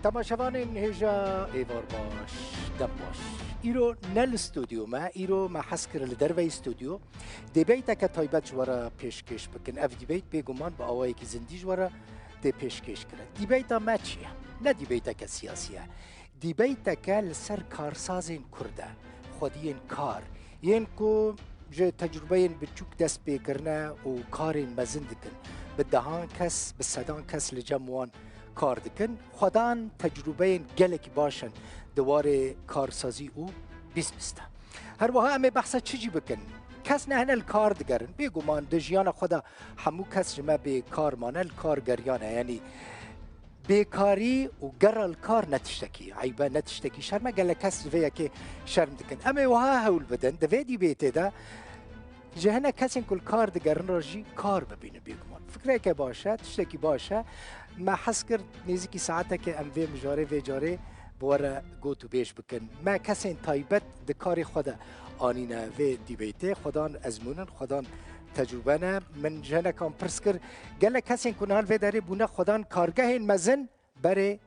تماشاوان هجا ایوار باش دم باش ایرو نل استودیو ما ایرو ما حس کرد لدروی استودیو دیبیت که تایبت جوارا پیشکش بکن اف دیبیت بگمان با آوایی که زندی جوارا دی پیشکش کرد دیبیت ما چیه؟ نه دیبیت که سیاسیه دیبیت که لسر کارسازین کرده خودین کار ین کو جه تجربه بچوک دست بکرنه و کارین مزند کن به دهان کس به صدان کس لجموان کار دکن خودان تجربه گلک باشن دوار کارسازی او بیسته هر وها امی بحثا چیجی بکن کس نه هنل کار دگرن بگمان دجیان خدا همو کس جمع به کار مانل کار گریانه یعنی بیکاری و گرال کار نتشتکی عیبا نتشتکی شرمه گله کس دویا که شرم دکن امی وها هول بدن دوی دی بیته ده جهنه کسی کل کار دگرن راجی کار ببینه بگمان فکره که باشه تشتکی باشه ما حس کرد نزدیکی ساعته که ام وی مجاره و جاره بواره گوتو بیش بکن ما کسی تایبت دکاری خدا آنینه و دیبیته خدان ازمونن خدان تجربه نه من جهنه کام پرس کرد گله کسی کنال و داره بونه خدان کارگاه مزن بره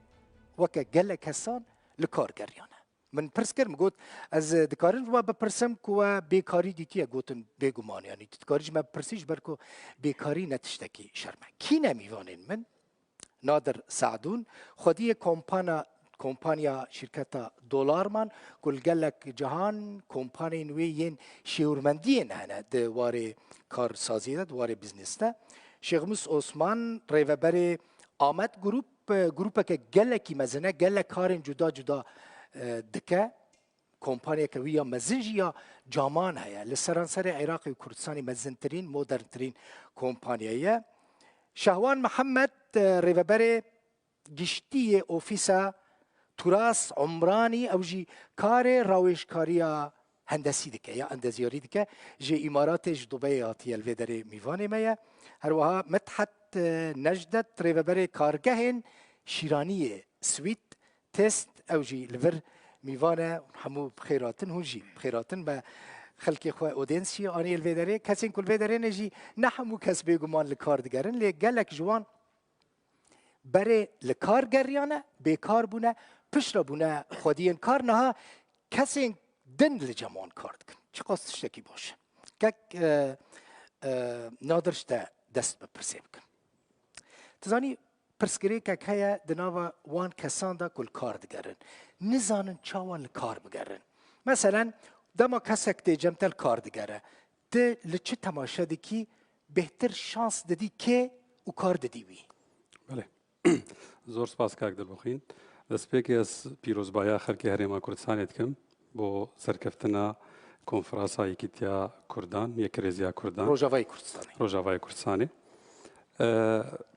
وکه گله کسان لکارگریانه من پرس کرد مگوت از دکارن رو بپرسم که بیکاری دیتیه گوتن بگمان یعنی دکاریش ما پرسیش برکو بیکاری نتشتکی شرمه کی نمیوانین من نادر سعدون خودی کمپانیا شرکت دلار من کل گلک جهان کمپانی نوین شیورمندی نه دوار کارسازی ده دوار بیزنس ده شیخ عثمان ریوبر آمد گروپ که گلکی مزنه گلک کارن جدا جدا دکه کمپانی که ویا مزنجی یا جامان هیا لسرانسر عراق و کردستانی مزنترین مدرنترین کمپانیه شهوان محمد ریوبر گشتی اوفیسا تراس عمرانی او جی کار راوشکاریا هندسی دکه یا اندزیاری دکه جی امارات دبی آتی الویدر میوانه میا هر وها مدحت نجدت ریوبر کارگهن شیرانی سویت تست او جی لور میوانه همو بخیراتن هنجی بخیراتن با خلقی خواه اودینسی آنی الویدره کسی کل ویدره نجی نه همو کس بگمان لکار دگرن لی گلک جوان بره لکار گریانه بیکار بونه پشت بونه خودین کار نه کسی دن لجمان کار دکن چه قصد شکی باشه که نادرش دست بپرسه بکن تزانی پرسکری که که دناوا وان کسان دا کل کار دگرن نزانن چاوان لکار بگرن مثلا دما کسک دی جمتل کار دگره ده لچه تماشه دی کی بهتر شانس دادی که او کار دادی وی بله زور سپاس کاک دلبخین دست پیکی از پیروزبایا خلکی هریما کردستانی دکم بو سرکفتنا کنفرانسا یکیتیا کردان یک ریزیا کردان روجاوای کردستانی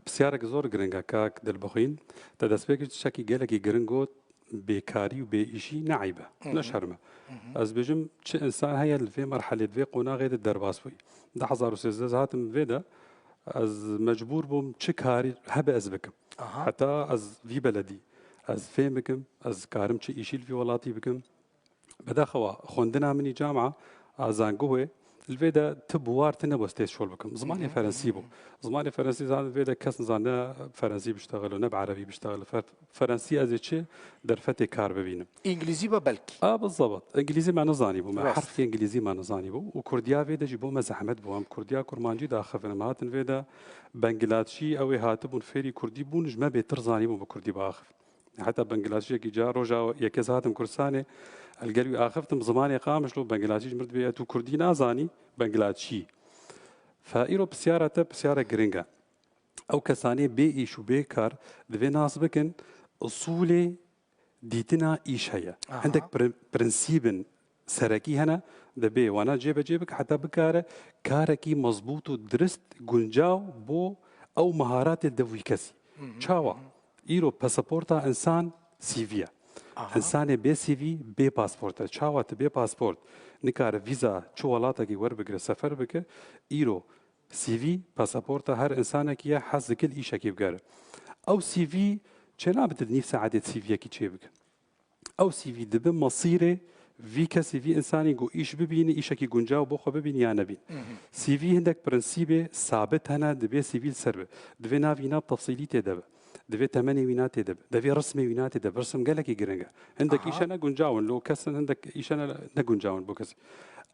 بسیارک زور گرنگا کاک دلبخین تا دست پیکی شکی گلکی گرنگوت بیکاری و بیشی نعیبه نشرمه از بجم چه انسان هیا في مرحله في قونا غير الدرباس بوي ده 2013 هاتم فيدا از مجبور بوم چه کاری هبه از بکم حتی از في بلدي از فين بكم از كارم چه ایشیل في ولاتي بكم بدا خوا خوندنا مني جامعه ازانگوه الفيدا تبوار تنبوستيس شول بكم زماني فرنسي بو زماني فرنسي زان الفيدا كاس زان فرنسي بيشتغل ونب عربي بيشتغل فرنسي از چه درفتي كار ببينم انجليزي ببلكي بالضبط انجليزي ما نزاني بو ما حرف انجليزي ما نزاني بو وكرديا فيدا جيبو مزحمت بو ام كرديا كرمانجي داخل ماتن فيدا بنجلاديشي او هاتبون فيري كردي بون جما بترزاني بو بكردي باخف حتى بنجلاديشي كي جا روجا يكزاتم كرساني القلبي اخفتم زماني قامش لو بنجلاديش مرد بيا تو كردي نازاني بنجلاديشي فايرو بسياره جرينجا او كساني بي ايشو بيكار دفي ناس بكن اصولي ديتنا ايش هي عندك برنسيبن سركي هنا دبي وانا جيبك حتى بكاره كاركي مزبوط ودرست جنجاو بو او مهارات الدوي كسي تشاوا ايرو باسبورتا انسان سيفيا انسان بي سي في بي باسبورتا تشاوا تبي باسبورت نكار فيزا شولاتا كي ور بكر سفر بك ايرو سي في باسبورتا هر انسان كي حز كل ايش كي بقار او سي في چنا بتدنيف ساعدت سي في كي تشيبك او سي في دب مصيره في كسي في انساني جو ايش ببيني ايش كي جنجاو بخو ببيني يا نبي سي في عندك برنسيبه ثابت هنا دبي سي في السربه دبي نافينا بتفصيلي تدب دبي تمني ويناتي دب دبي رسمي ويناتي دب رسم قالك يقرنجا عندك إيش أنا جنجاون لو كسن عندك إيش أنا نجنجاون بوكس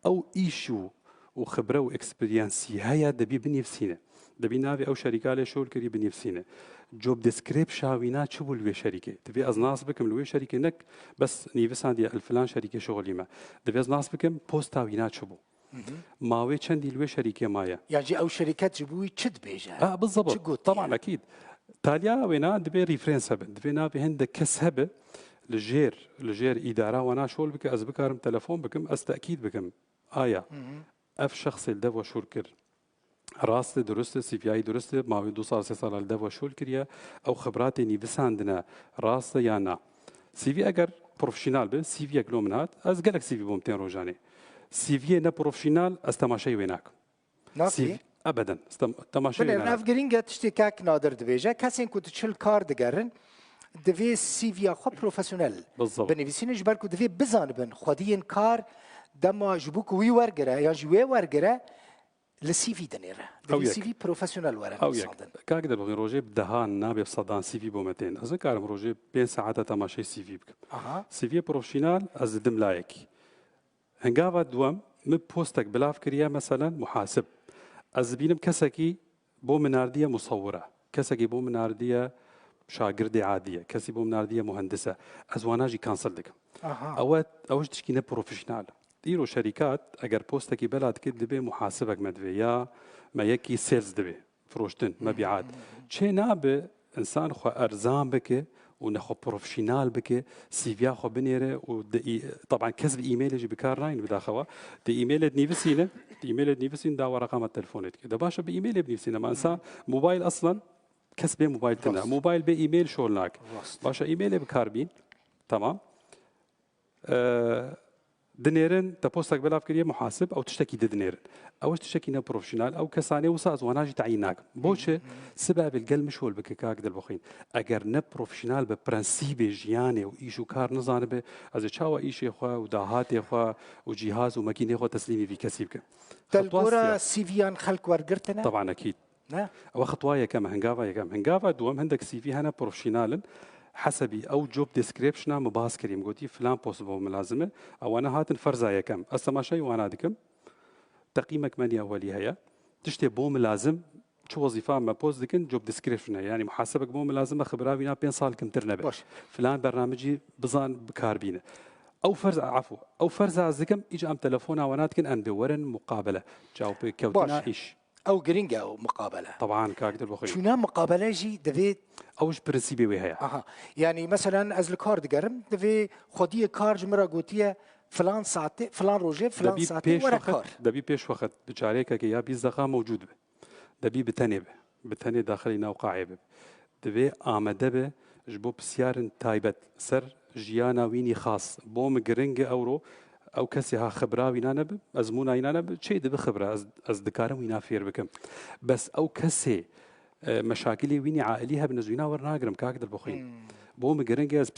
أو إيشو وخبرة وإكسبرينسي هيا دبي بنفسينا دبي نافي أو شركة له شغل كري بنفسينا جوب ديسكريبشن وينات شو بالوي شركة دبي أزناس بكم الوي شركة نك بس نيفس عندي الفلان شركة شغلي ما دبي أزناس بكم بوستا وينات شو بو ماوي چندی الوی شركه مايا يعني او شركات جبوي تشد بيجا بالضبط طبعا اكيد تاليا وينا دبي ريفرنس هب دبي نابي هند كس هب لجير اداره وانا شغل بك از بكارم تلفون بكم از تاكيد بكم اف شخص الدو شوركر راست درست سي في اي درست ماوي 2 سال 3 سال الدو شغل كريا او خبراتي ني بس عندنا راست يانا سي في اگر بروفيشنال به سي في اكلومنات از قالك سي في بومتين روجاني سي في نا بروفيشنال استماشي ويناك نافي ابدا تماشي ويناك ناف جرينجا تشتكاك نادر دبيجا كاسين كنت تشل كار دقرن دفي سي في خو بروفيشنال بالضبط بنفسين جبالكو دفي بزان بن خدين كار دما جبوك وي ورغرا يا جوي ورغرا للسي في دنيرا دفي سي في بروفيشنال ورا او كاك دبغي روجي بدهان نابي بصدان سي في بومتين از كارم روجي بين ساعات تماشي سي في بك سي في بروفيشنال از دم لايك هنگاوا دوام من بوستك بلاف كريا مثلا محاسب از بينم كسكي بو منارديه مصوره كسكي بو منارديه شاگردی عادیه کسی بو منارديه مهندسه از واناجي كانسل دك اوش تشكينا بروفيشنال ديرو شركات اگر بوستكي بلاد كد دبي محاسبك مدبي يا ما يكي سيلز دبي فروشتن مبيعات شي ناب انسان خو ارزان بك ونخو بروفيشنال بك سي في خو بنيره طبعا كسب ايميل يجي بكار راين بداخوا دي ايميل نيفسينا دي ايميل نيفسين دا ورقم التليفون كده باشا بايميل بنفسينا ما انسان موبايل اصلا كسب موبايل تنا موبايل بايميل شغلناك باشا ايميل بكاربين تمام دنيرن تبوستك بلاف كريه محاسب او تشتكي دنيرن او تشتكي نا بروفيشنال او كساني وساز واناجي تعيناك بوشه سبب القل مشول بكاك دلبخين اگر نا بروفيشنال ببرنسيب جياني وايشو كار نزانبه از تشاوا ايشي خو وداهات خو وجهاز وماكينه خو تسليمي في كسيبك تلقورا سي في خلق ورقرتنا طبعا اكيد وخطوايا كم هنقافا دوم عندك سي في هنا بروفيشنال حسبي او جوب ديسكريبشن مباس كريم قلتي فلان بوست بو ملازمه او انا هات فرزايا كم اسما شيء وانا دكم تقييمك مني اولي هيا تشتي بو ملازم شو وظيفه ما بوست دكن جوب ديسكريبشن يعني محاسبك بو ملازمه خبره بينا بين صال كم ترنبه فلان برنامجي بزان بكاربينه او فرز عفوا او فرز عزكم اجى ام تليفونا وانا دكن ان بورن مقابله جاوب كوتنا ايش او جرينجا او مقابله طبعا كاك البخاري شو نام مقابله جي دفيت اوش برنسيبي وهي يعني مثلا از الكار دقرم دفي خديه كار جمره قوتيه فلان ساعتي فلان روجي فلان ساعتي ورا كار دبي بيش وقت بچاريك يا بيزدقا موجود به دبي بتني داخلي نوقع به دبي آمده به جبو بسيار تايبت سر جيانا ويني خاص بوم جرينج اورو او كسي ها خبره وينا نب ازمونا وينا نب شيء دبي خبره از دكارم وينا فير بكم بس او كسي مشاكلي ويني عائليها بنزوينا ورناقرم كاك البخين بوم جرينج از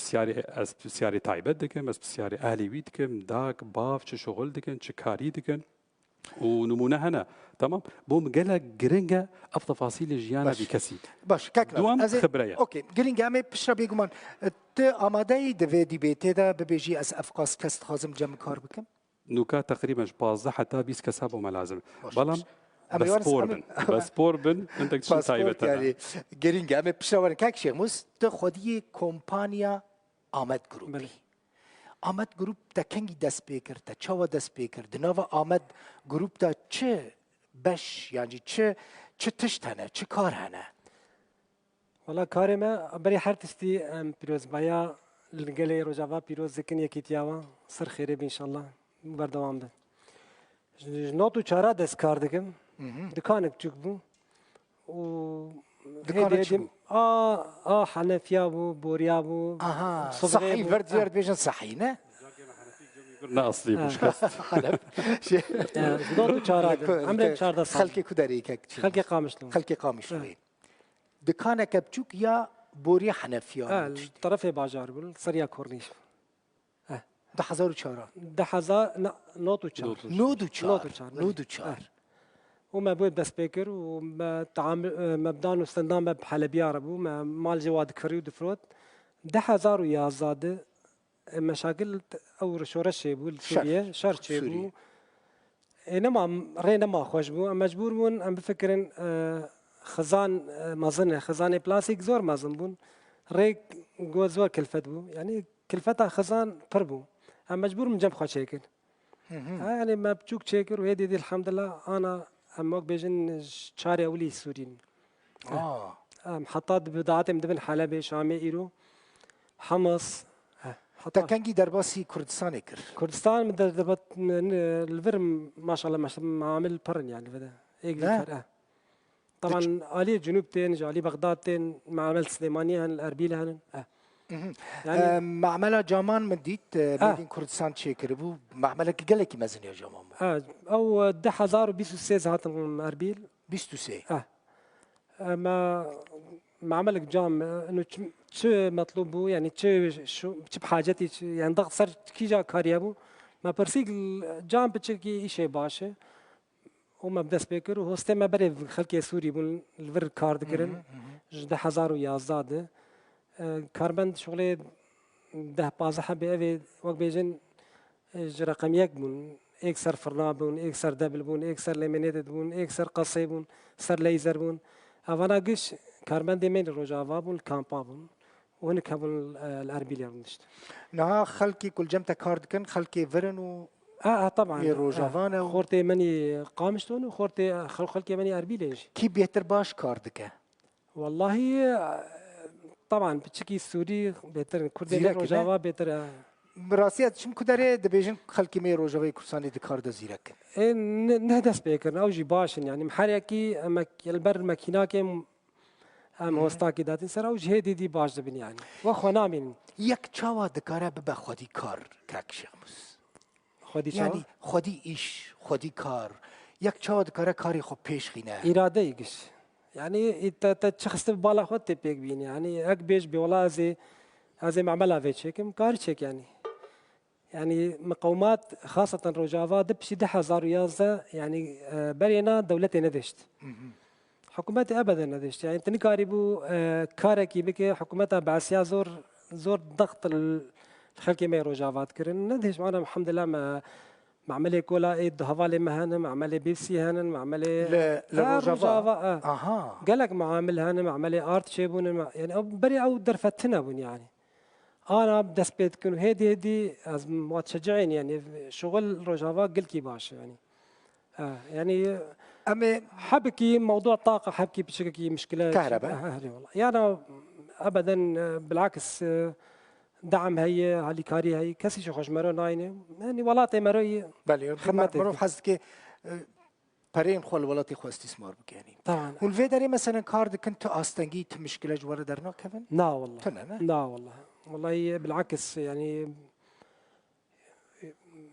بسياري تايبت دكم از بسياري اهلي ويدكم داك باف تش شغل دكن تش كاري دكن ونمونه هنا تمام بوم قال جرينجا افضل تفاصيل جيانا بكسي باش كاكنا دوام خبريه اوكي جرينجا مي بشرب يقمان ت اماداي دفيدي بيتدا ببيجي از افقاس كست خازم جم كار بكم نوكا تقريبا 15 حتى 20 كساب وما لازم بلام بس بوربن انت تشي تايبت يعني جرينجا مي بشرب كاك شيخ موس ت خدي كومبانيا آمد جروب آمد گروپ تا کنگی دست بیکر تا چوا دست بیکر دنوا آمد گروپ تا چه بش یعنی چه تشت هنه چه کار هنه والله کار ما بری هر تستی پیروز بایا لگلی روزاوا پیروز ذکن یکی تیاوا سر خیره ان شاء الله بردوام ده نوتو چارا دست کار دکم دکانک چوک بو و دكانك حنفيا بو بوريا بو صحي فرد زيارة بيجن صحي نه اصلي مش كست دوتو چارا عمرن 14 سال خلقي كداريك خلقي قامش لي دكانك بچوك يا بوريا حنفيا طرف بازار بول سريا كورنيش ده حزار چارا ده حزار نوتو چار نودو چار وما بود بس بيكر وما تعامل مبدان واستندام بحلبي عربو ما مال جواد كفري ودفروت 10,000 يا زاد مشاكل او شورش شيبو سوريا شر شيبو انما رينا ما خوش بو مجبور بون ام بفكرن خزان مازن خزان بلاستيك زور مازن بون ريك جو زور كلفت بو يعني كلفتها خزان بربو ام مجبور من جنب خوش شيكل يعني ما بتشوك شيكر وهذه دي الحمد لله انا امك بيجن شاري اولي سوريين محطات بضاعتي مدبن حلب شامي ايرو حمص حتى كان جي درباسي كردستان كر كردستان مدربت الفرم ما شاء الله ما عامل برن يعني بدا هيك طبعا علي جنوب تين جالي بغداد تين معامل سليمانيه هن الاربيل هن يعني معملة جامان مديت مدين كردستان تشيكر بو معملة قالك مازن يا جامان او 10,026 هات اربيل 26 ما معملك جام انه شو مطلوب يعني شو بحاجتي يعني ضغط صار كي جا كاريابو ما برسيك جام بتشكي شيء باشه وما بدا سبيكر وهوستي ما بري خلقي سوري بون الفر كارد كرن 10,011 كاربند شغلي ده بازحه بأبي وقت بيجن رقم يك بون اكسر فرنا بون اكسر دبل بون اكسر ليمينيتد بون اكسر قصي بون سر ليزر بون افانا قش كاربند من روجافا بون كامبا بون وهناك بون الاربيليا بنشت نها خلقي كل جمتا كارد كن خلقي فرن و طبعا روجافانا خورتي مني قامشتون وخورتي خلقي مني اربيليش كي بيتر باش كاردك والله طبعا بتشكي السوري بيتر كردي روجافا بيتر براسيات شم كداري دبيجن خلقي مي روجافا كرساني دكارد زيرك نهدس بيكر او جي باشن يعني محريكي البر ماكيناكي ام هوستاكي داتن سر او جهدي دي باش دبن يعني واخو نامين يك تشاوا دكاره ببا خودي كار كاك شمس خودي يعني خودي ايش خودي كار يك تشاوا دكاره كاري خو پیش خينه اراده يقش يعني انت شخص بالا خود تبيك بين يعني هك بيش بولا زي معملها فيتشيك كارتشيك يعني مقومات خاصة روجافا دبشي 10,000 رياضة يعني برينا دولتي ندشت حكومتي ابدا ندشت يعني تني كاريبو كاركي بك حكومتها بعسيا زور ضغط الخلقي ما روجافا تكرن ندهش معنا الحمد لله ما معملي كولا ايد هفالي مهانا معملي بيبسي هانا معملي روجافا قالك معامل هانا معملي ارت شيبون يعني بري او درفتنا بون يعني انا بدس بيت كن هدي از ما تشجعين يعني شغل روجافا قلكي باش يعني يعني أما حبكي موضوع طاقه حبكي بشكل مشكله كهرباء والله يعني ابدا بالعكس دعم هي علي كاري هي كسي شو خوش مرو ناينه يعني ولاتي مرو بله مرو حسك برين خول ولاتي خو استثمار بك يعني طبعا والفيدري مثلا كارد كنت استنجي مشكله جوار درنا كيفن لا والله لا والله بالعكس يعني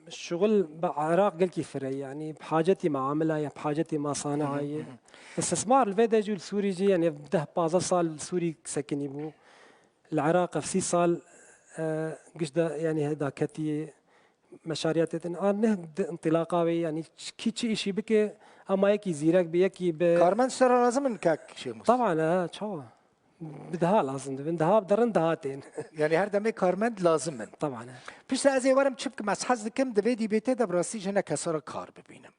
الشغل بعراق قال كيف يعني بحاجتي معاملة يعني بحاجتي مصانعي استثمار الفيديو السوري جي يعني بده بازا صال سوري سكني بو العراق في 6 صال قشدا يعني هذا كتي مشاريع أنا انطلاقة يعني كي شيء بك أما يكي زيرك بيكي كارمن سر لازم كاك شيء طبعا شو بدها لازم بدها بدرن دهاتين يعني هر دمي كارمند لازم طبعا فيش ازي ورم تشبك مع حظ كم دبيدي بيته دبراسي جنا كسر كار ببينم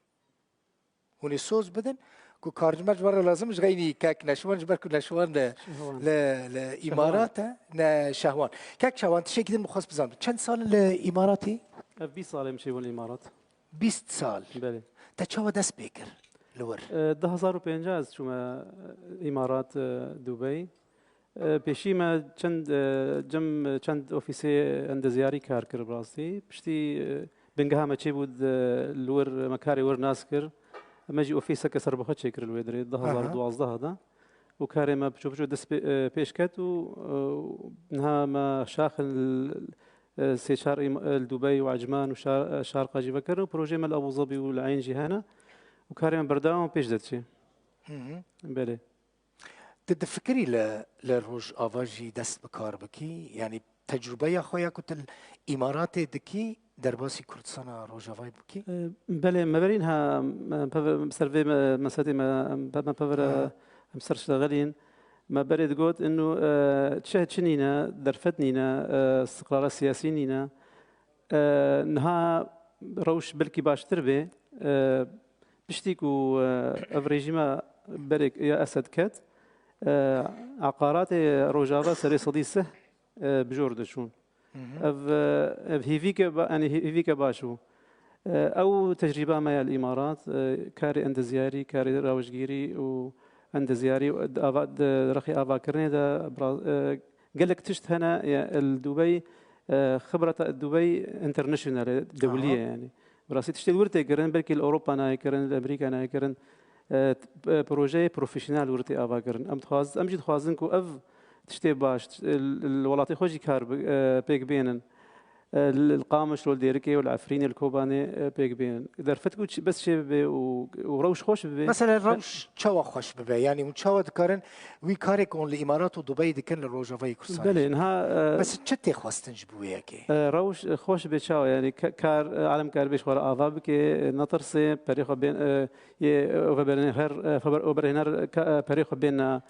هوني صوص بدن كو كارجمج ورا لازم مش غيني كاك نشوان جبركو نشوان لا امارات نا شهوان كاك شهوان تشي كده مخصص بزام كم سال الاماراتي 20 سال يمشي بالامارات 20 سال بله تشوا داس بيكر لور 2050 شو امارات دبي پیشی ما چند اوفیسی اندزیاری کار کرد براستی پشتی بنگها ما چی بود لور مکاری ور ناس کرد ماجی اوفیسا کسر بخواد چی کرد لودری 2012 دا و کاری ما بچو دست پیش کرد و نها ما شاخل سه شهر دبي وعجمان وشارقة جي بكر وبروجي مال ابو ظبي والعين جهانا وكاري ما برداوم بيش دتشي بله تتفكري لروج افاجي دست بكار بكي يعني تجربه يا خويا كنت الامارات دكي درباسي كردستان روجافاي بكي بله مبرينها سرفي مساتي ما بفر مسر شغالين ما بريد قلت انه تشاهد شنينا درفتنينا استقرار السياسي نينا نها روش بلكي باش تربي بشتيكو افريجيما بريك يا اسد كات عقارات روجافا سري صديسه بجورد شون اف هيفيك يعني هيفيك باشو او تجربه ما الامارات كاري اندزياري كاري راوجيري و اندزياري رخي افا كرني دا قال لك تشت هنا دبي خبره دبي انترناشونال دوليه يعني براسي تشتي ورتي كرن بلكي الاوروبا انا كرن امريكا انا كرن بروجي بروفيشنال ورتي افا كرن ام تخاز ام جد خوازنكو اف تشتي باش الولاتي خوجي كار بيك بينن القامش والديركي والعفريني الكوباني بيك بين درفتكو بس شي وروش خوش بي مثلا روش تشوا خوش بي يعني متشوا دكارن وي كاريك اون الامارات ودبي دكن الروجافاي كرسان بله انها بس تشتي خواستن جبوه ياكي روش خوش بي تشوا يعني كار عالم كار بيش ورا افا بكي نطرسي بريخو بين اوبرنهر اوبرنهر بريخو بين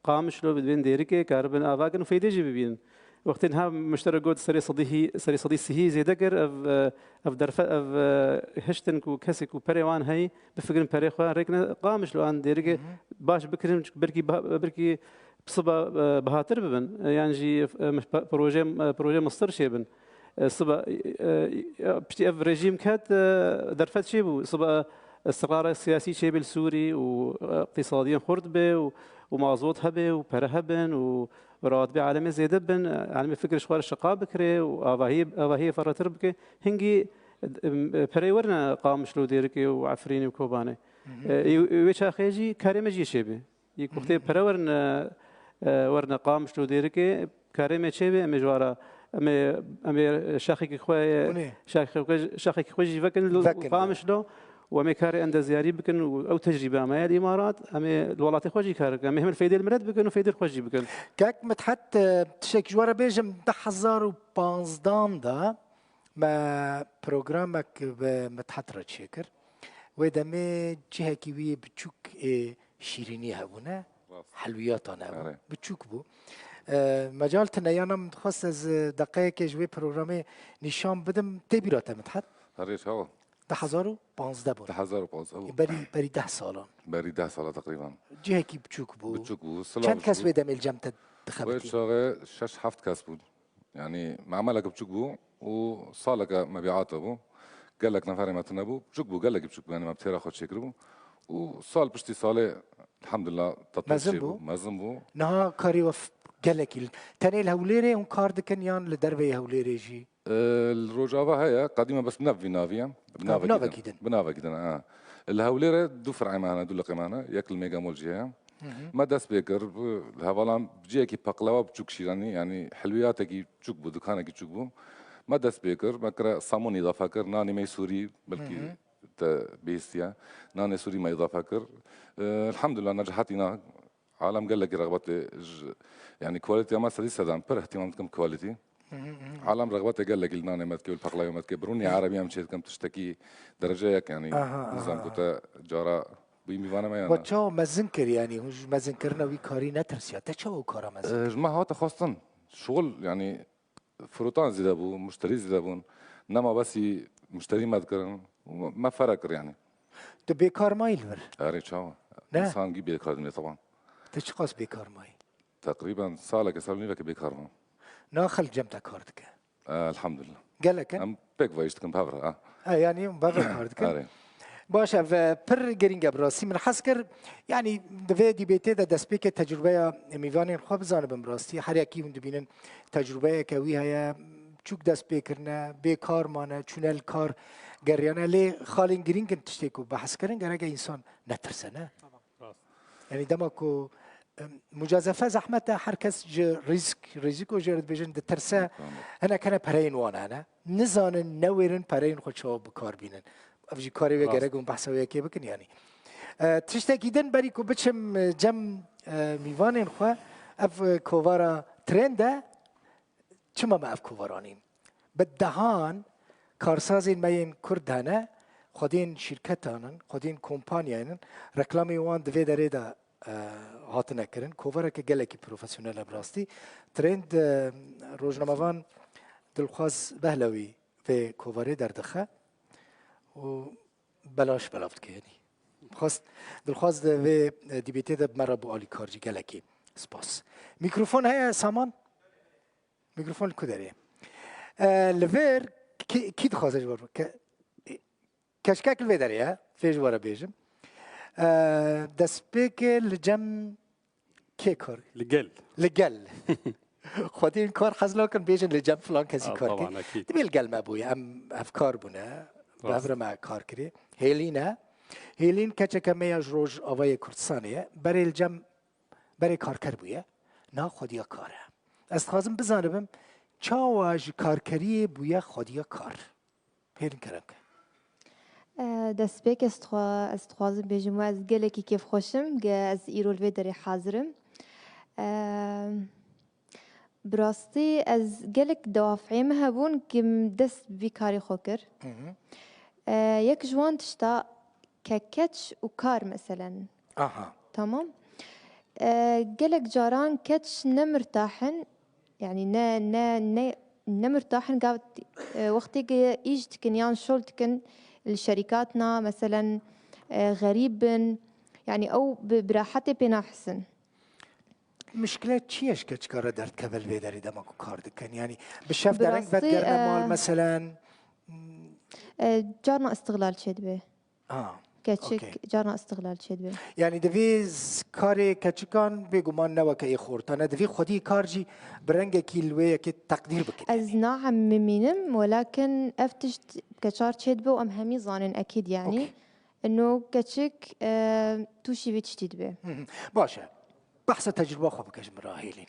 قامش لو بين ديركي كاربن افاكن فيدي جي بين وقتها مشترك جود سري صديسي هي زي دقر اف درف اف هشتن كو كسك وبريوان هي بفكر بريخوا ريكنا قامش لو ان ديركي باش بكرم بركي بصبا بهاتر ببن يعني جي بروجي مصدر شيبن صبا بشتي اف ريجيم كات درفت شيبو صبا استقرار السياسي شيب السوري واقتصاديا خرد به ومازوت هبه وبرهبن وراتب عالمي زيد بن عالمي فكر شوار الشقاء بكري وهي فرتر بك هنجي بريورنا قام شلو ديركي وعفريني وكوباني ويش اخيجي كريمه جي شيبه يكوختي بريورنا ورنا قام شلو ديركي كريمه شيبه مجوارا امي شاخي خويا شاخي خويا جيفكن قام شلو ومكاري عند زياري بكن او تجربه ما الامارات امي الولات خوجي كارك امي هم الفايده المرد بكن وفايده الخوجي بكن كاك متحت تشك جوارا بيجم 2015 دا ما برنامجك متحت رتشكر ودمي جهه كيوي بتشوك شيريني هبونا حلويات انا بتشوك بو مجال تنيانا متخصص دقائق جوي برنامج نشان بدم تبيرات متحت هريش هوا 2015 بود 2015 بری 10 سالان بری 10 سال تقریبا جهه کی بچوک بود چند کس به دم الجمع تخبرتي شغله 6 كاس بود يعني معملك بتشوك بو وصالك مبيعات بو قال لك نفر ما تنبو بتشوك بو قال لك بتشوك يعني ما بتيرا خد شكربو وصال بشتي صالة الحمد لله تطبيق مازنبو نها كاري وف قال لك تاني الهوليري هم كارد كان يان لدربي هوليري جي الروجافا هي قديمه بس نافيا بنافا جدا الهوليره دو فرع معنا دو لقي معنا ياكل ميجا مول جهه ما داس بيكر الهفالان بجيكي باقلاوا بتشوك شيراني يعني حلوياتك تشوك بو دكانك تشوك بو ما داس بيكر بكره صامون اضافه كر ناني ميسوري بلكي بيستيا ناني سوري ما اضافه كر الحمد لله نجحتنا عالم قال لك رغبتي يعني كواليتي ما سديس هذا بر اهتمامكم كواليتي عالم رغبتي قال لك الناني متكي والبقلاوي متكي بروني عربي مشيت كم تشتكي درجاك يعني نظام كنت جارا بيميفانا ما يعني وتشو مزنكر يعني هو مزنكرنا وي كاري نترسيا تشو كارا مزنكر ما هو تخصصا شغل يعني فروتان زيدابو مشتري زيدابون نما بس مشتري ما ذكرن ما فرق يعني تبي كار مايلر اري تشاو انسان جيب بيكار طبعا تشخص بيكار ماي تقريبا صالك سالني لك بيكار ما ناخل جمتا كاردك الحمد لله قال لك ام بيك فايشتكم بافرا يعني بافرا كاردك باشا بر جرينجا براسي من حسكر يعني دفيدي بيتي دا دسبيك تجربه ميفانين خوب زان بمراستي هر يكي من دبينن تجربه كوي هيا چوك دسبيكرنا بيكار مانا چونل كار گريانا لي خالين جرينج تشتكو بحث كرن گرا انسان نترسنه يعني دمكو مجازفه زحمته هر کس ریزیکو جرد بجن ده ترسه انا كان پرین وانا انا نزانن نویرن پرین خود شو بکار بینن افجی کاری وگره گم بحثا ویکی بکن يعني تشتاكيدن بريكو بتشم جم ميوانين خو اف كوفارا ترنده چما ما اف كوفارانين بدهان کارسازین ماین کردانه خودین شرکتانن خودین کمپانیانن رکلامی وان دوی داره دا هات نکرن کووره که گله کی پروفسیونال براستی ترند روزنامه‌وان دلخواز بهلوی و کووره در دخه و بلاش بلافت که یعنی خواست دلخواز و دیبیته ده مرا بو آلی کارجی گله کی سپاس میکروفون هیا سامان میکروفون کدره لور کی دخوازه جوار که کشکک الویدریه فیج وارا بیجم دسپیک لجم کی کار لگل خودی این کار خزلا کن بیجن لجم فلان کسی کار کی دبیل گل ما بوی ام افکار بونه بافر ما کار کری هیلین کچه کمیاج روز آوای کردستانیه برای الجم برای کار کر بویه نه خودیا کاره از خازم بزنم چاواج کارکری بویه خودیا کار هیلین کرم که دەستپێک ئەس خوازم بێژم و ئەس گەلێکی کێف خۆشم ئەس ئیرۆلێ دەرێ حازرم بڕاستی ئەس گەلێک دەوافعێمە هەبوون کەم دەست بی کاری خۆ کرد یەک جوان تشتا کە کەچ و کار مەسەلەن تەمام گەلێک جاران کەچ نەمرتاحن يعني نمرتاحن قاعد وقتي إيش تكن يان شغل تكن لشركاتنا مثلا غريب يعني أو براحتي بين أحسن مشكلة چیش که چکار درد کبل بیداری دماغو کار دکن يعني بالشاف درنگ بدگرن مال مثلا جارنا استغلال شد به كاتشك جارنا استغلال شد به يعني دفيز كاري كاتشكان بيجومان نوا كأي خورتانا دفي خدي كارجي برنج كيلوية كي تقدير بكده از نعم ممينم ولكن افتش كاتشار شد به وام همي ظانن اكيد يعني انه كاتشك توشي بتشتيد به باشا بحث تجربة خو بكش مراهيلين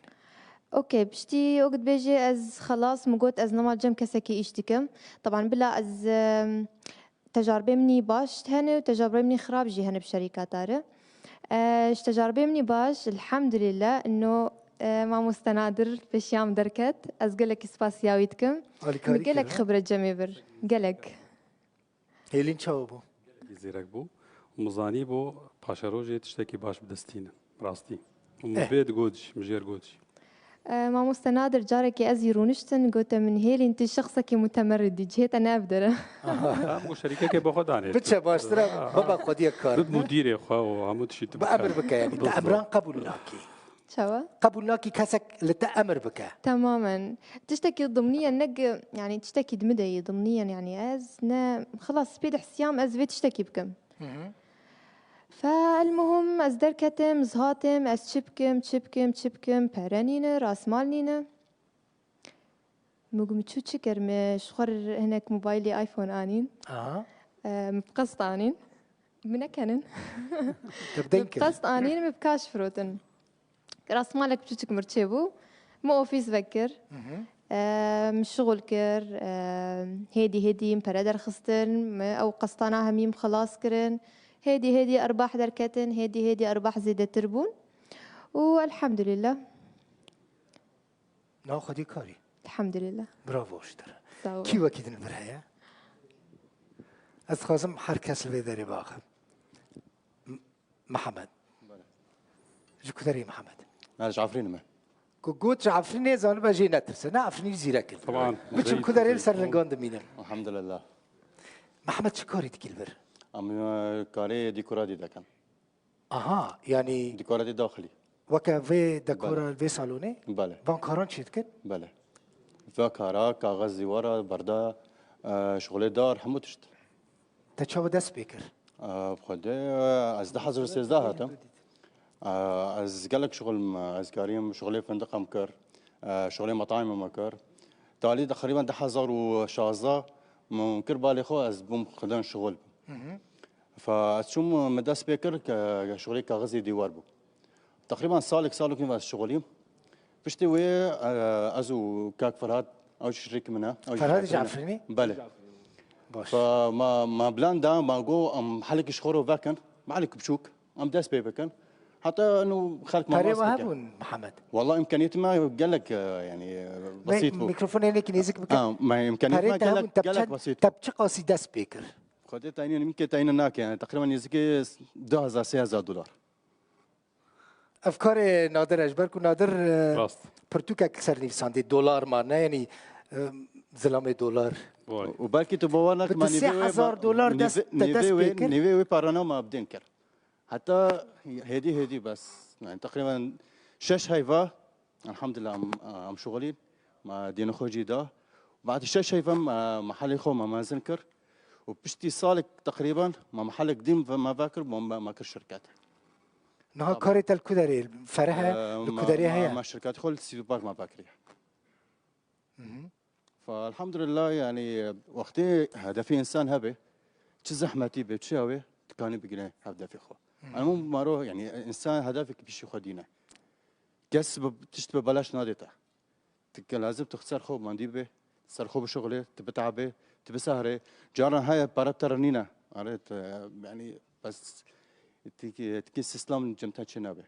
اوكي بشتي وقت بيجي از خلاص مقوت از نمال جم كسكي اشتكم طبعا بلا از تجاربي مني باش هنا وتجاربي مني خراب جي هنا بشركات داره تجاربي مني باش الحمد لله انه ما مستنادر بشيام دركت از قلك سباسياويتكم قلك خبرة جميبر قلك هيلين شاوبو زيرك بو مزاني بو باشروجي تشتكي باش بدستينا براستي ومبيد جوجي مجير جوجي ما مستنادر جارك أزيرونشتن قلت من هيل أنت شخصك متمرد جيت أنا أبدره مو شركة كي باخد عنه بتشا باشترا بابا خدي كار ضد مديري خو وعمود شيء بأمر بك يعني تأمران قبولناكي شوا قبولناكي كسك لتأمر بك تماما تشتكي ضمنيا نق يعني تشتكي دمدي ضمنيا يعني أز خلاص بيد حسيام أز بيت تشتكي بكم فالمهم از دركتم زهاتم از تشبكم بارانينا راس مالنينا مقوم تشو تشكر مش خور هناك موبايلي ايفون انين مبقصت انين من كانن مبقصت انين مبكاش فروتن راس مالك بتشك مرتشبو مو اوفيس فكر مش شغل كر هيدي مبرادر خستن او قسطانه هميم خلاص كرن هيدي أرباح دركتن هيدي أرباح زيادة تربون والحمد لله ناخدي كاري الحمد لله برافو اشترى كي وكيد نبرها أتخاصم حركة البيداري باخر محمد جو كدري محمد أنا جعفرين ما كوكوت جعفرين زمان بجي نترس أنا عفرين زيرك طبعا بتشوف كدري سر لنقان دمينا الحمد لله محمد شكاري تكيلبر كاري ديكوراتي ده كان يعني ديكوراتي داخلي وكافي ديكورا في صالوني بله بانكاران شيت كن بله فكارا كاغذ زوارا بردا شغل دار حموتشت تشاو دا سبيكر بخده از ده حضر سيزده هاتم از قالك شغل از كريم شغلي فندق مكر شغلي مطاعم مكر تالي تقريبا ده حزار وشازده ممكن بالي خو از بوم خدان شغل فشوم مدى سبيكر كشغلي كغزي ديوار بو تقريبا سالك كيما شغلي بشتي وي ازو كاك فرهاد او شريك منها او فرهاد جعفريني بله فما بلان دا ما جو ام حلك شخورو فاكن ما عليك بشوك ام داس بيبكن حتى انه خلق ما وهبون محمد والله امكانيات ما قال لك يعني بسيط ميكروفون هيك نيزك بك ما امكانيات ما قال لك بسيط تبقى قصيده سبيكر خدت يمكن تعين هناك يعني تقريبا يزكي 2000 3000 دولار افكار نادر اجبرك نادر راست برتوكا كسر نيفساندي دولار معناه يعني زلمه دولار وبالكي تبورنك ما $1000 دست سبيكر نيفي بارانا ما بدينكر حتى هدي بس يعني تقريبا 6 هيفا الحمد لله ام شغلين ما دينا خوجي دا بعد 6 هيفا محلي خو ما زنكر وبشتي صالك تقريبا ما محل قديم ما فاكر ما كر شركات نها كاريت الكدري فرها الكدري هي ما شركات خل سيبي بارك ما فاكر فالحمد لله يعني وقتي هدفي انسان هبه زحمتي بتشاوي كان بقنا هدفي خو انا مو مارو يعني انسان هدفك بشي خدينا كسب تشتبه بلاش ناديته لازم تخسر خو ماندي به صار خو بشغله تبتعبه تبسهره جارنا هاي بارترنينا عرفت يعني بس تيجي استسلام جمتها شنابه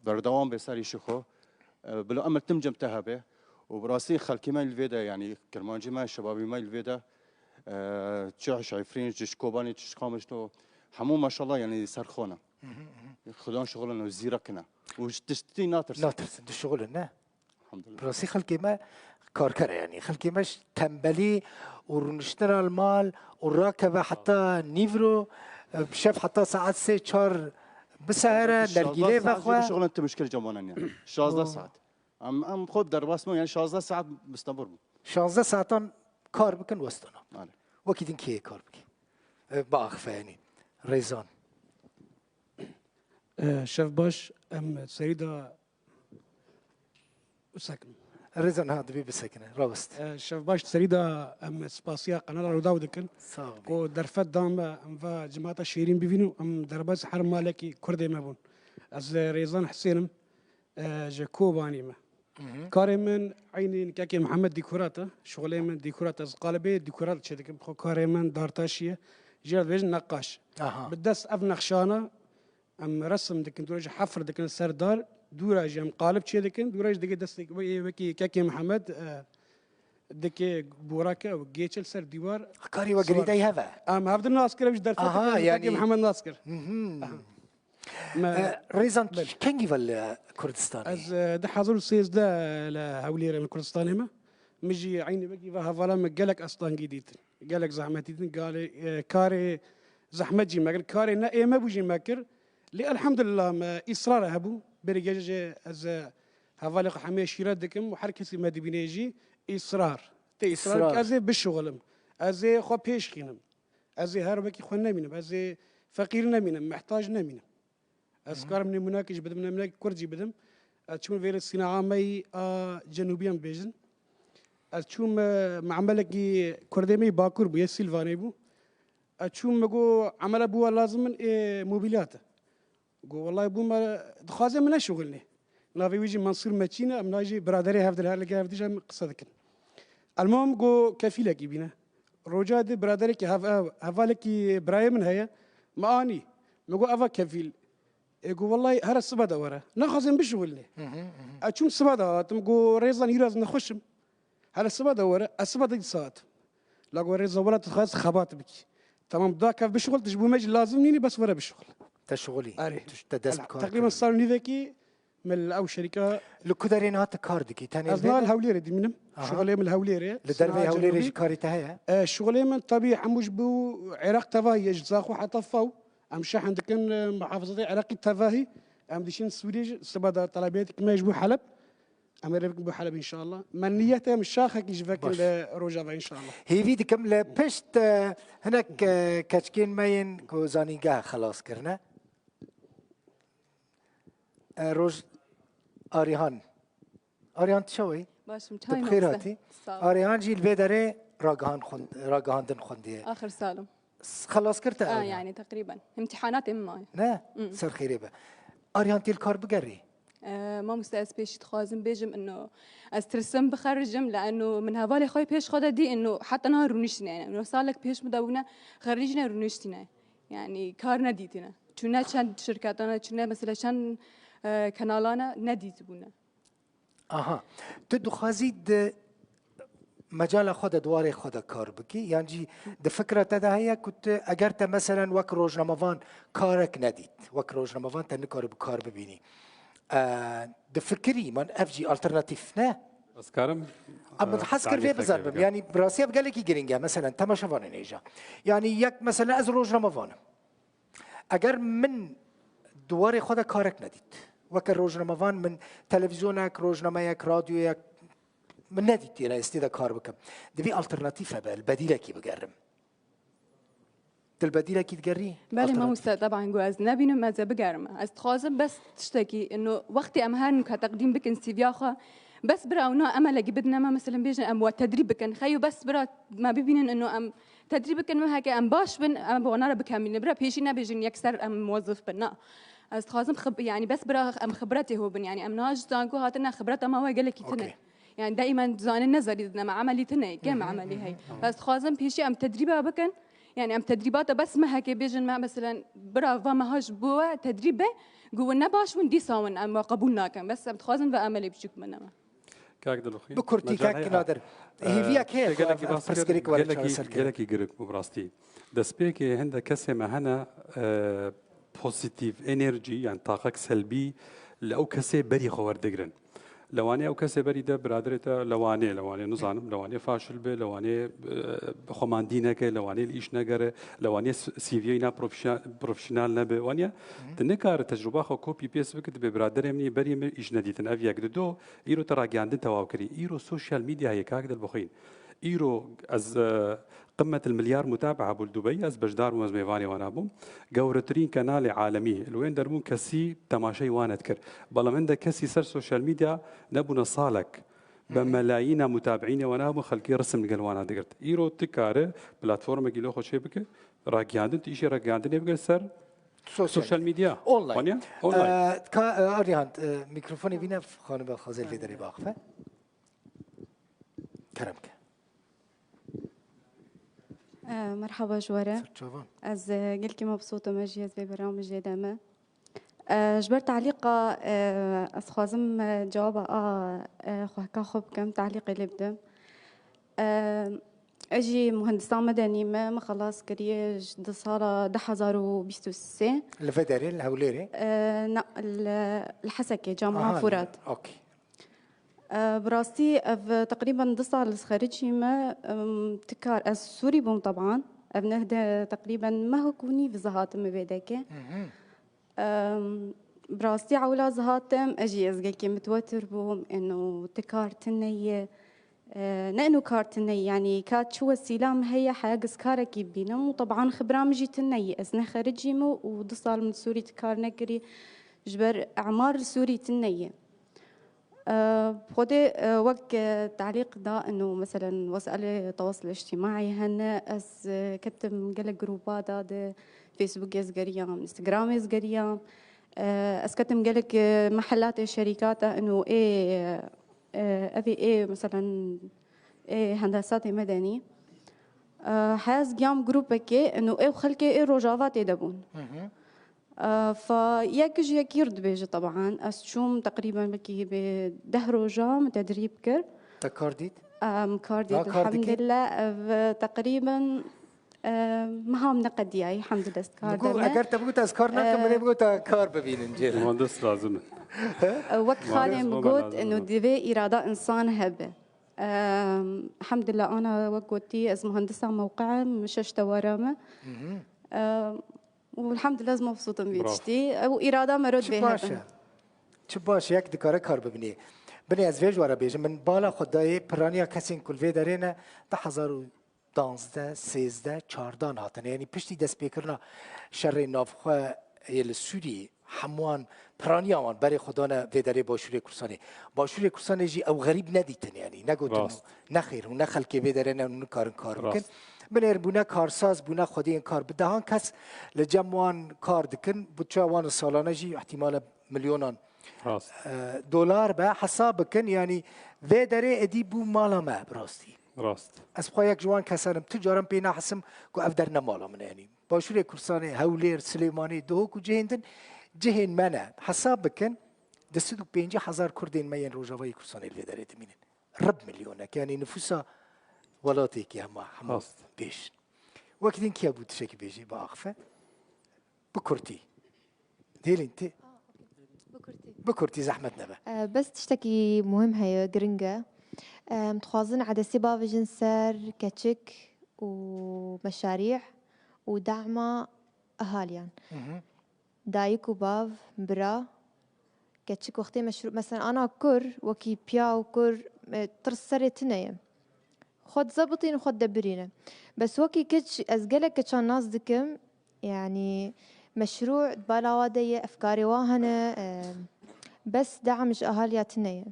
بردوام بساري شخو بلو امر تم جمتها به وبراسي خلكي ما الفيدا يعني كرمانجي ما شبابي ما الفيدا تشعش عفرين تش كوباني تش خامشتو حمو ما شاء الله يعني سرخونا خدون شغلنا وزيركنا وتشتي ناطرس الشغل الحمد لله براسي خلكي ما كاركره يعني خلكي مش تنبلي ونشتري المال والراكبه حتى نيفرو بشاف حتى ساعات 3 بسهره نرجيلي بخوا شغل انت مشكله جمانا يعني 16 ساعات ام خود در رسمه يعني 16 ساعات مستمر 16 ساعات كار بكن وسطنا وكيدين كي كار بكي باخفى يعني ريزان شاف باش ام سيده وسكن ريزان هذا بي بسكنه راوست شاف باش سريدا ام سباسيا قناه رو داودكن كو درفت دام ام فا جماعه شيرين بيفينو ام درباز حرم مالكي كردي مابون از ريزان حسينم جاكوباني ما كارمن عينين كاكي محمد ديكوراتا شغلي من ديكوراتا از قالبي ديكورات شدك بخو كارمن دارتاشيه جيل فيج نقاش بدس اف نقشانه ام رسم دكن دورج حفر دكن سردار دوراج ام قالب شي دكن دوراج دك دستك وكي كاكي محمد دكي بوراكا وجيتشل سر ديوار كاري وقريداي هذا ام عبد الناصر وش درت يعني محمد ناصر ريزان كان يفل كردستان از ده حضور سيز ده لهولير الكردستاني ما مجي عيني بقي فيها فلا مقالك اصلا جديد قالك زحمتي قال كاري زحمتي ما قال كاري نا ما بوجي ماكر لي الحمد لله ما اصرار هبو بريجاج از هفالق حميه شيرات دكم وحركه ما دبينيجي اصرار تي اصرار از بالشغل از خو بيش خينم از هربكي خو نمينم از فقير نمينم محتاج نمينم أذكر من مناقش بدم من مناقش كردي بدم أشوم فير الصناعة ماي جنوبيا بيجن أشوم معملك كردي ماي باكور بيه سيلفاني بو أشوم مجو عمل أبوه لازم موبيلات جو والله أبوه ما دخازة من شغلني نافي ويجي منصور ماتشينا أم ناجي برادري هفدل هالك هفديش أم قصدك المهم جو كفيلك يبينا رجاد برادري هفالك برايم من هيا ما أني مجو أفا كفيل يقول والله هذا السبادة ورا ناخذين بشغلني أشوم السبادة تمقو ريزان يراز نخشم هذا السبادة ورا السبادة ساعات لا قو ريزان ولا تخاز خبات بك تمام ذاك بشغل تجبو ماجي لازمني بس ورا بشغل تشغلي تدس تقريبا صار نيفكي من أو شركة لكودارين هات كاردكي تاني أزنا الهوليرة دي منهم شغلي من الهوليرة لدربي هوليرة كاري تهيا شغلي من طبيعي عموش بو عراق تفاهي يجزاخو حتى فاو أم شح عندك محافظة عراقي التفاهي أم ديشين السويديج سبادة طلبيتك ما يجبو حلب أم يربك بو حلب إن شاء الله من نيته مش شاخك يجفك لروجافا إن شاء الله هي فيدي كم بشت هناك كاتشكين ماين كوزانيجا خلاص كرنا روج أريهان تشوي باش متهاي بخيراتي أريهان جي البيدري راجهان دن خندية آخر سالم خلاص كرتها يعني تقريبا امتحانات اما لا صار خيريبه اريانتي الكار بقري ما مستأس بيش تخازم بيجم انه استرسم بخرجم لانه من هذول خوي بيش خدا دي انه حتى نهار رونشتنا يعني انه صار لك بيش مدونه خرجنا رونشتنا يعني كارنا ديتنا چونه چند شرکتانه چونه مثلا چند کانالانه ندید بونه. آها تو دخوازید مجال خود دواره خود کار بکی یعنی د فکر تا هيا كنت اگر تا مثلا وک روزنامه‌وان کارک ندید وک روزنامه‌وان تا نکار بکار ببینی د فکری من افجی الټرناتیف نه بس كارم اما حسكر في بزربم يعني براسي بقال لك جرينجا مثلا تماشا فان نيجا يعني يك مثلا از روزنامه فان اگر من دواره خود کارک ندید وک روزنامه فان من تلفزيونك روزنامه یک راديو یک من ندید الى استيدا کار بكم دبي الترناتيف بقى البديله كي بقرم البديله كي تقري بله ما مست طبعا جواز نبينه ما زي بقرم استخازم بس تشتكي انه وقتي امهان كتقديم بكن سيفياخه بس براونا امل بدنا ما مثلا بيجن ام تدريب بكن خيو بس برا ما بيبينن انه ام تدريب بكن ما هيك ام باش بن ام بونارا بكامل برا بيجينا بيجن يكسر ام موظف بنا استخازم يعني بس برا ام خبرتي هو بن يعني ام ناج زانكو هاتنا خبرته ما هو قال لك يتنه يعني دائما زان النظر إذا ما عملي تنه كم عملي هي بس خازم بيجي ام تدريبها بكن يعني ام تدريباته بس ما هيك بيجن ما مثلا برا فما هاش بوا تدريبه جوا نباش وندي ساون ام قبولنا كان بس ام خازم بامل بشك منما كاك دلوخي بكرتي كاك نادر هي فيك هيك قالك يقرك مبراستي دسبيك هند كسمة هنا بوزيتيف انرجي يعني طاقة سلبي لو كسي بري خوار دقرن لواني او كسي بري ده برادرته لواني نظام لواني فاشل به لواني خماندينك لواني الايش نگره لواني سي في نا بروفيشنال نبه وانيا تنكار تجربه خو كوبي بيس بك به برادر مني بري ايش نديتن افيا دو ايرو تراجعند تواكري ايرو سوشيال ميديا هي كاك البخين ايرو از قمة المليار متابعة بولدبي از بجدار ومزميفاني وانا بوم جورترين كنال عالمي الوين درمون كسي تماشي وانا تكر بلا من ده كسي سر سوشيال ميديا نبونا صالك بملايين متابعين وانا بو خلقي رسم القلوانا دقرت ايرو تكاره بلاتفورم جيلو خوشي بك راجعندن تيشي راجعندن يبقى سر سوشيال ميديا اونلاين اريهاند ميكروفوني بينا خانم خازل في دري باخفه كرمك مرحبا جوارة از قلكي مبسوطة مجيز ببرامج داما جبر تعليقة أسخازم جوابا خوحكا خوب كم تعليقي اللي بدم أجي مهندسة مدني ما خلاص كريج دصالة 2026 الفدري الهوليري لا الحسكة جامعة فرات أوكي براستي تقريبا دصال خارجي ما تكار السوري بوم طبعا ابنه تقريبا ما هو كوني في زهاتم بيدك براستي عولا زهاتم اجي ازقي متوتر بوم انه تكار تنية نانو كارتني يعني كات شو السلام هي حاجز كارك يبينم وطبعا خبرامجي تنية اسنا خارجي مو ودصال من سوري تكار نقري جبر اعمار سوري تنية بخدي وقت تعليق ده انه مثلا وسائل التواصل الاجتماعي هن اس كتم قال جروبات ده فيسبوك يزقريام انستغرام يزقريام اس كتم قال محلات الشركات انه ايه ابي ايه مثلا ايه هندسات مدني حاز قيام جروبك انه ايه خلكي ايه روجافات يدبون فياكج يرد بيجي طبعا أسشوم تقريبا بكي بدهرو جام تدريب كر تكارديت كارديت الحمد لله تقريبا ما هم نقد ياي الحمد لله نقول أجر تبغوا تذكرنا كم نبغوا تذكر ببين نجيل مهندس لازم وقت خالي مقول إنه دبي إرادة إنسان هبة الحمد لله أنا وقتي از مهندسة موقع مش اشتوارمة والحمد لله مبسوطة بيشتي وإرادة مرد بها چباش یک دکاره کار ببینی بنی از ویج وارا بیجم من بالا خدای پرانیا کسین کل وی دارینه 2012 13 14 هاتن یعنی پشتی دست بیکرنا شر نافخوا یل سوری هموان پرانیا وان برای خدانا وی داری باشوری کرسانی باشوری کرسانی جی او غریب ندیتن یعنی نگوتن نخیر و نخل که وی دارینه اون کار بکن بنر بونا کارساز بونا خودی این کار بدهان کس لجمعان کار دکن بچه وان سالانه جی احتمال میلیونان دلار به حساب کن یعنی و داره ادی بو مالا ما براستی راست از خواهی یک جوان کسانم تجارم پینا حسم که افدر نمالا من یعنی باشوری کورسانی هولیر سلیمانی دوک و جهندن جهن منه حساب بکن 250,000 کردین میان روجاوی کورسانی لیدری تمینن رب میلیونه یعنی نفوسا ولاتی که هم بیش وقتی که بود شکی بیشی با آخفه بکرتی دیل انت بكرتي زحمة نبا بس تشتكي مهم هي جرينجا متخازن عدسي بافجن سر كتشك ومشاريع ودعم أهاليان دايك وباف برا كتشك وقتي مشروع مثلا أنا كر وكي بيا وكر ترسري تنايم خد زبطين وخد دبرينا بس وكي كتش أزقلك كتشان ناس دكم يعني مشروع بلاوادية أفكاري واهنة بس دعمش أهالياتنا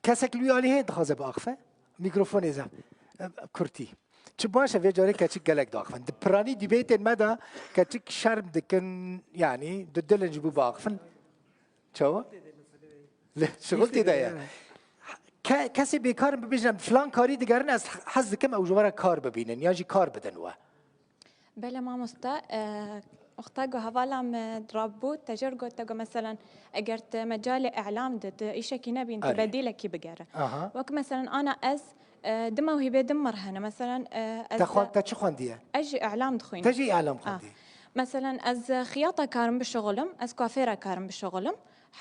كاسك لوي عليه دخازة بأخفة ميكروفون إذا كرتي تباش في جاري كاتشك قالك داخفة دبراني دبيت المدى كاتشك شرم دكن يعني ددل نجيبو بأخفن شو؟ لا شغلتي ده كاسي بكار ببيجن فلان كاري دقارن از حظ كم أو جوارا كار ببينن ياجي كار بدنوا بلا ما مستا اختاقو هفالام درابو تجرقو تاقو مثلا اقرت مجال اعلام دت ايشا كي نبي انت بديلك كي بقرا وك مثلا انا از دم وهبه دمر هنا مثلا تخوان تشي خوانديه اجي اعلام دخوين تجي اعلام خوانديه مثلا از خياطه كارم بشغلم از كوافيره كارم بشغلم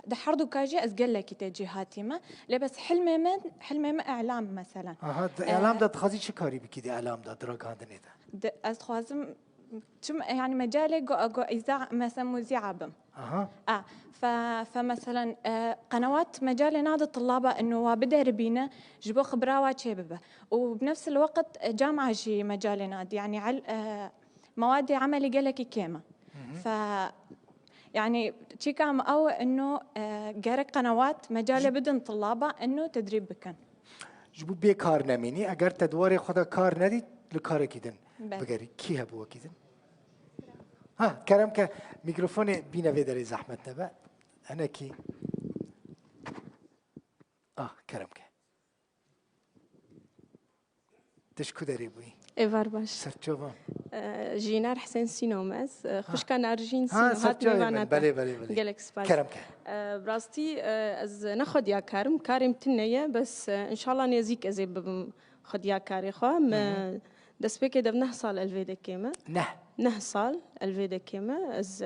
دحردو كاجي از قال لك تجي هاتيمه لبس حلمي ما اعلام مثلا اعلام ده تخازي شي كاري بكي اعلام ده دراغ هاندني ده از خوازم يعني مجالي جو إذاعة مثلا مذيعة بم. فمثلا قنوات مجالي نادي الطلابة إنه بدأ ربينا جبوا خبرات شبابه وبنفس الوقت جامعة جي مجالي نادي يعني مواد عملي قالك كيما ف يعني شي كام أو إنه جارك قنوات مجالي بدن طلابة إنه تدريب بكن جبوا بيكار نميني أجر تدواري خدا كار ندي لكار كيدن بقري كي هبوا كيدن كرم که میکروفون بینه داری زحمت نبا انا کی کرم که تشکو داری بوی ایوار باش سرچوبا جینار حسین سینومز خوش کن ارجین سینوهات میوانات بله گلک سپاس کرم که براستی از نخود یا کارم تنیه بس ان شاء الله نزیک ازی ببم خود یا کاری خوام دست بکه دب 9 سال الفيدا كيما 9 سال الفيدا كيما از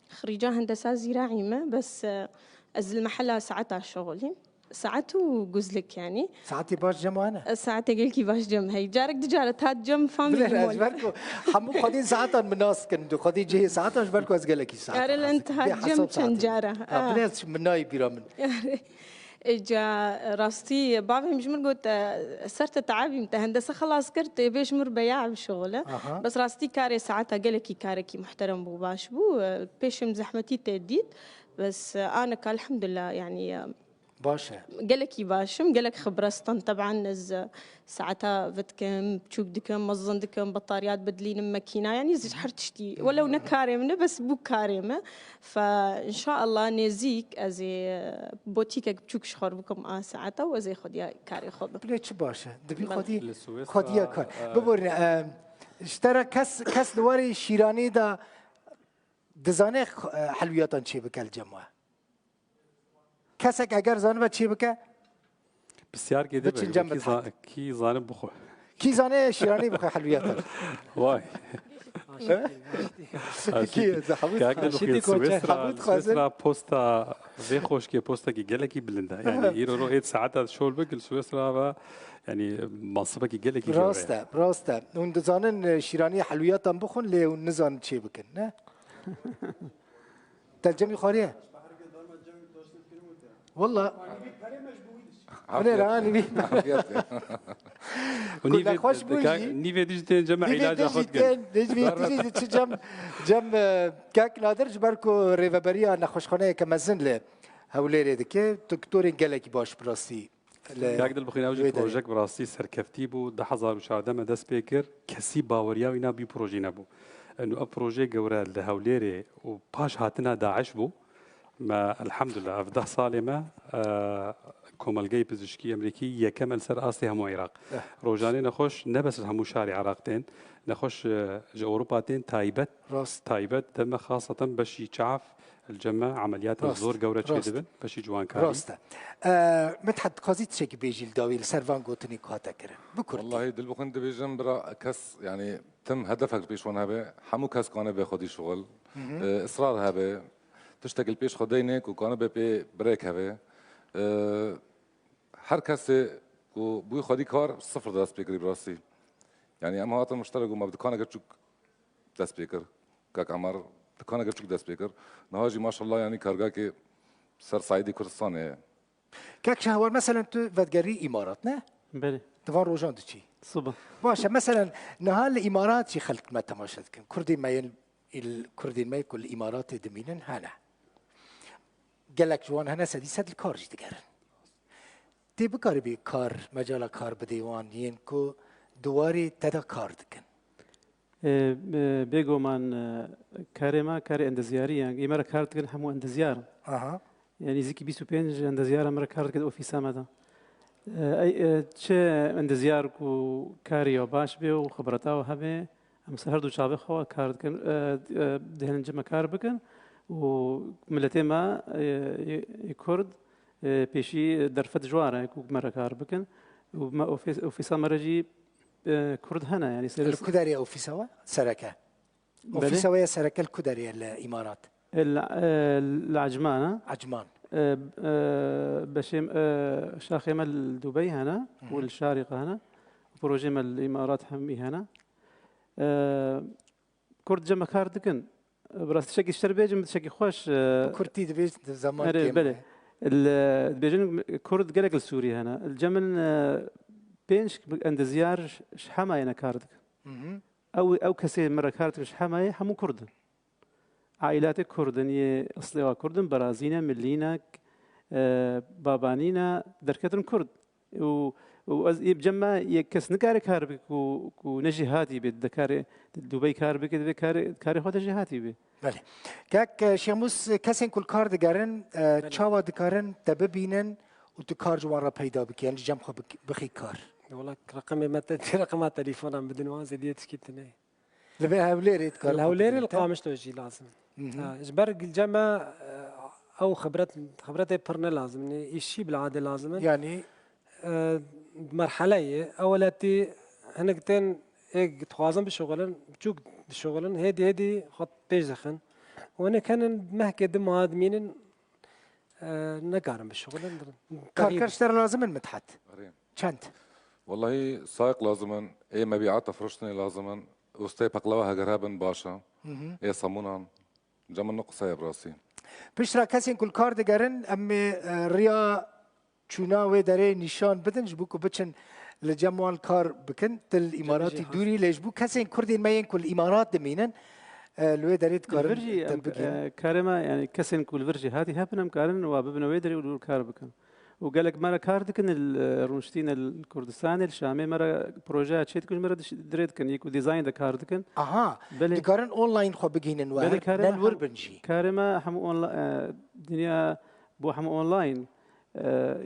خريجة هندسة زراعية ما بس از المحلة ساعتها شغلي ساعته جزلك يعني ساعتي باش جم وانا ساعتي قلكي باش جم هي جارك دجارة هات جم فاميلي لا اجبركم حمو قاعدين ساعتها من ناس كندو قاعدين جهي ساعتها اجبركم از قالك ساعه قال انت هات جم كان جاره بلاش من ناي بيرامن اجا راستي بابي مجمر قلت صرت تعبي متى هندسه خلاص كرت بيش مر بياع بشغله بس راستي كاري ساعتها قالكي كاركي محترم بو باش بو بيش مزحمتي تديد بس انا كان الحمد لله يعني باشا قالكي باشم قالك خبرستن طبعا ساعتها فتكم بتشوك دكم مزن دكم بطاريات بدلين ماكينه يعني زي حرتشتي ولو نكارمنا بس بو كارمه فان شاء الله نزيك ازي بوتيك بتشوك شخور بكم ساعتها وزي خديا كاري خد ليش باشا دبي خديا كار ببورنا اشترى كاس دواري شيراني دا دزانه حلوياتن چی بکل جمعه کسک اگر زانه با چی بکه بسیار گیده کی زانه بخو کی زانه شیرانی بخو حلویات وای کی سويسرا بوستا في خوش كي بوستا كي جالكي بلندا يعني يرو ايت ساعات شغل بقل سويسرا يعني منصبه كي جالكي براستا und زانن شیرانی حلویات هم بخون لی و نزان چی بکن نه ترجمه خاريه والله أنا راني بيه خوش بوجي نيفي ديجتين جمع علاج أخذ نيفي جم كاك نادر جبركو ريفابريا نخوشخانه كمزن له هوليري دكي دكتورين قالك باش براسي كاك دل بخينا وجه بروجيك براسي سركفتي بو 2014 ما داس بيكر كسي باوريا وينا بي بروجي نبو انه بروجي جورا لهوليري وباش هاتنا داعش بو ما الحمد لله 10 صالمه كومالجاي بزشكي أمريكي يكمل سر أصلي هم عراق روجاني نخش نبس هم شارع عراقتين نخش أوروباتين تايبت تم خاصة باش يتشعف الجمع عمليات الزور جورة شدبن باش يجوان كاري راسته مدحت قازيت شيء بيجي الداوي السرفان قوتني كاتا كرن بكرتي والله دل بخن دبيجن برا كس يعني تم هدفك بيش وانا به حمو كاس كانه باخذ شغل اصرار هبه تشتغل بيش خدينك وكانه بي بريك هبه هر کسی کو بوی خودی کار صفر دست بکری براستی یعنی اما هاتن مشترک وما بدكان اگرچوك دست بکر كاك عمر دكان اگرچوك دست بکر نهاجي ما شاء الله يعني كارجا كي سر صعيدي كردستان كاك شهوار مثلا تو فتقري امارات نه بله تفان روجان دشي صبا باشا مثلا نهال الامارات شي خلق ما تماشتكن كردي ما الكردي ما كل الامارات دمينن هنا قالك جوان هنا سدي سد الكار جدقرن تي بكاري بي كار مجال كار بديوان ينكو دواري تدا كار دكن بيجو من كارما كاري اندزياري يعني مرة كارت كن حمو اندزيار يعني زيكي بيسو بينج اندزيار مرة كارت كده في سامدا اي تش اندزيار كو كاريو باش بي وخبرته وهبه ام سهر دو شابه خو كارت كن دهن جما كار بكن وملتي ما يكرد بيشي درفت جواره كو مرة كار بكن وفي سامرجي كرد هنا يعني الكداري او في سوا سركه وفي سوا سركه الكداري الامارات العجمان عجمان بشيم شاخي مال دبي هنا والشارقه هنا بروجي مال الامارات حمي هنا كرد جما كاردكن براس تشكي الشربيج تشكي خوش كرتي دبي زمان بله البيجن كرد قلق السوري هنا الجمل بينش عند زيار شحما ينا كاردك او كسي مره كاردك شحما حمو كرد عائلات كردنيه اصلها كردن برازينا ملينا بابانينا دركتن كرد و يبجمع يكس نكاري كاربك ونجي هاتي بالدكاري دبي كاربك كاري خود جهاتي به بله كاك شموس كسين كل كار دقارن تشاوا دقارن تببينن وتكار جوارا بيدا بك يعني جمع بخي كار والله رقمات تليفون بدون وازي ديت سكتني لبي هاوليري تكار الهاوليري القامش توجي لازم اجبر الجمع او خبرته برنا لازم يشي بالعاده لازم يعني مرحله اولتي هنكتن ايه توازن بالشغلن بتشوك بالشغلن هدي خط بيزخن وانا كان مهكي دم هاد مين نقارن بالشغل كاركرش ترى لازم المتحت شنت والله سائق لازما ايه مبيعات فرشتني لازما وستي بقلوها قرابن باشا ايه صمونان جمع نقصة براسي بشرا كاسين كل كار دقارن امي ريا چوناوي داري نشان بدن جبوكو بچن لجمع الكار بكن تل اماراتي دوري ليجبو كاسين كردين ماين كل امارات دمينن لو دريت كارن كارما يعني كسن كل فرجي هذه هبنا كارن وببنا ويدري والكار بكن وقال لك مرة كاردكن الرونشتين الكردستاني الشامي مرة بروجات شيء كل مرة دريت كن يكو ديزاين ده كاردكن كارن اونلاين خو بجينن واحد نالور بنجي كارما حمو اونلاين دنيا بو حمو اونلاين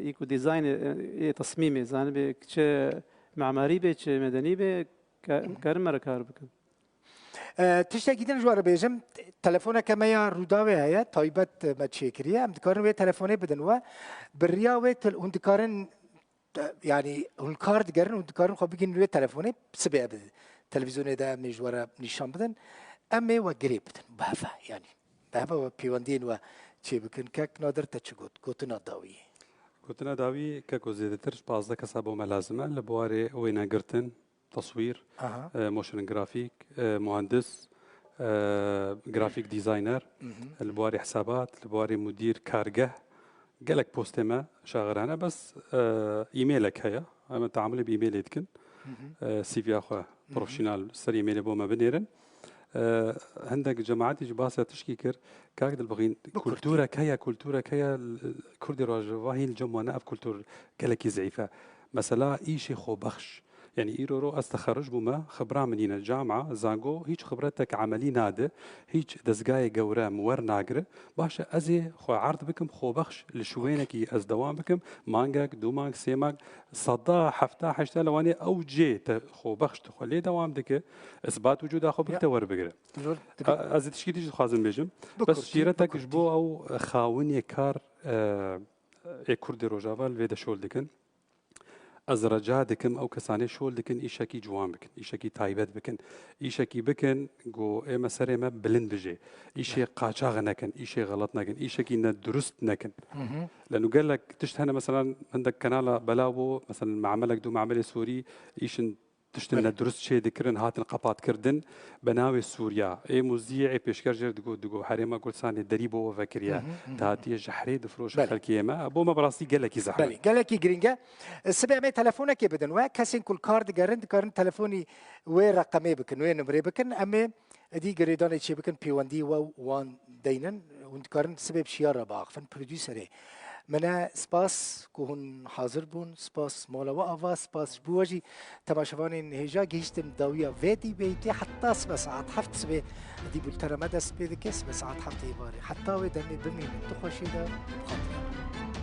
يكو ديزاين تصميمي زان بك معماري بك مدني بك كارن مرة كار بكن تشتكي دين جوار بيجم تلفونه كمايا روداوي هيا تايبت ما تشيكريا مدكارن وي تلفونه بدنوا بالرياوي هندكارن يعني هالكارد قرن هندكارن خو بيجين وي تلفونه بسبب تلفزيون ده من جوار نشان بدن امي وقريب بدن بهفا يعني بهفا وبيواندين و تشي بكن كاك نادر تشغوت كوتنا داوي كوتنا داوي كاكو زيادتر 15 كسابو ملازمه لبواري وينا قرتن تصوير موشن جرافيك مهندس جرافيك ديزاينر البواري حسابات البواري مدير كارجه قالك بوستما شاغرانا بس ايميلك هيا اما تعامل بايميل يتكن سي في اخو بروفيشنال سر ايميل بوما بنيرن عندك جماعات جباسه تشكيكر كاك البغين كولتورا كيا كردي راج واهي الجمعه ناف كولتور قالك زعيفه مثلا ايشي خو بخش يعني إيرورو أستخرج بما خبرة من الجامعة زانجو هيج خبرتك عملي ناده هيج دزقاي جورا مور ناقرة باشا أزي خو عرض بكم خو بخش لشوينك أز دوام بكم مانجاك دومانك سيماك صدا حفتا حشتا لواني أو جي خو بخش تخو لي دوام دك إثبات وجود أخو بكتور بقرة أزي تشكي تيجي خازن بيجم بس شيرتك جبو أو خاوني كار كردي روجافال فيدا شول دكن از رجا دکم او کسانی شول دکن ایشکی جوان بکن ایشکی تایبت بکن ایشکی بکن گو ام سر ما بلند بجی ایشی قاچاغ نکن ایشی غلط نکن ایشکی ندرست نکن لانه قال لك تشتهنا مثلا عندك كنال بلاو مثلا معملك دو معمل سوري ايشن تشتنا درست شيء ذكرن هاتن قبات كردن بناوي سوريا اي مذيع بيشكرجر دغو حريمه قلت ثاني دريبو وفكريا تاتي جحري دفروش خلكيما ابو ما براسي قال لك زحمه بلي قال لك جرينجا السبع مي تليفونك بدن وكاسين كل كارد كارن تليفوني وين رقمي بكن وين نمري بكن امي دي جريدون شي بكن بي 1 دي و1 دينن وانت كارن سبب شياره باغ فن بروديوسري منا سپاس كون حاضر بون سپاس مولا وقفا سپاس بواجي تماشفانين هجا جيشتم داوية فيدي بيتي حتى ساعات حفت سبي دي بولترا مدى سبي دكس بساعات حفت يباري حتى ودني بمين تخوشي دا بخاطر